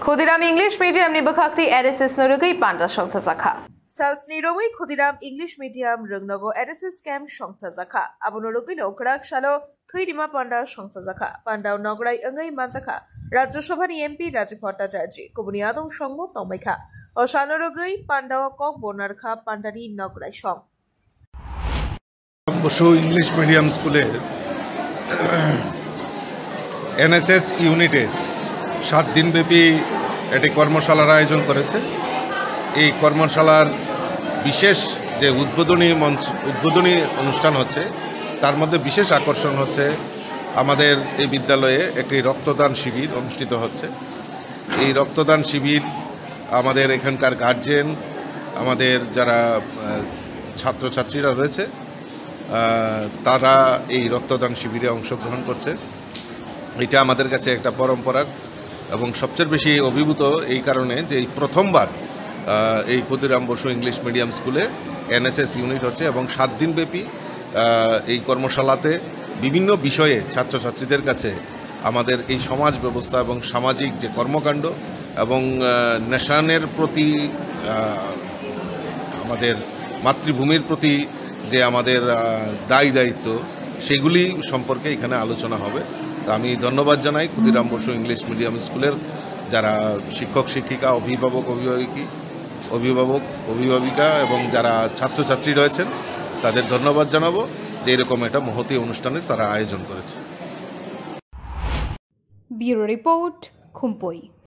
Khudiram English Medium ni bakhakti NSS Nurugi Panda Shongta Zakha. Sals Nirowi Khudiram English Medium Rungnogo NSS Camp Shongta Zakha. Abunurugi Lokrak Shalo Thuirima Panda Shongta Zakha. Panda Nograi Angai Manzaka. Rajya Sabha MP Rajiv Bhattacharya. Kubuniyadong Shongmo Tomekha. Oshanurugi Panda Kok Bonarkha Pandari Nograi Shong. Basu English medium স্কুলের NSS ইউনিটের 7 দিনব্যাপী একটি কর্মশালার আয়োজন করেছে। এই কর্মশালার বিশেষ যে উদ্বোধনী অনুষ্ঠান হচ্ছে, তার মধ্যে বিশেষ আকর্ষণ হচ্ছে আমাদের এই বিদ্যালয়ে একটি রক্তদান শিবির অনুষ্ঠিত হচ্ছে। এই রক্তদান শিবির আমাদের এখানকার গার্জিয়ান, আমাদের যারা ছাত্রছাত্রীরা রয়েছে, তারা এই রক্তদান শিবিরে অংশগ্রহণ করছে। এটা আমাদের কাছে একটা পরম্পরা এবং সবচেয়ে বেশি অভিভূত এই কারণে যে এই প্রথমবার এই ক্ষুদিরাম বসু ইংলিশ মিডিয়াম স্কুলে এনএসএস ইউনিট হচ্ছে এবং 7 দিনব্যাপী এই কর্মশালাতে বিভিন্ন বিষয়ে ছাত্রছাত্রীদের কাছে আমাদের এই সমাজ ব্যবস্থা এবং সামাজিক যে কর্মকাণ্ড এবং নেশনের প্রতি আমাদের মাতৃভূমির প্রতি যে আমাদের দায়িত্ব সেগুলি সম্পর্কে এখানে আলোচনা হবে। তো আমি ধন্যবাদ জানাই ক্ষুদিরাম বসু ইংলিশ মিডিয়াম স্কুলের যারা শিক্ষক শিক্ষিকা, অভিভাবিকা এবং যারা ছাত্রছাত্রী রয়েছেন, তাদের ধন্যবাদ জানাবো যে এরকম একটা মহতী অনুষ্ঠানের তারা আয়োজন করেছে। Bureau report, খুমপই।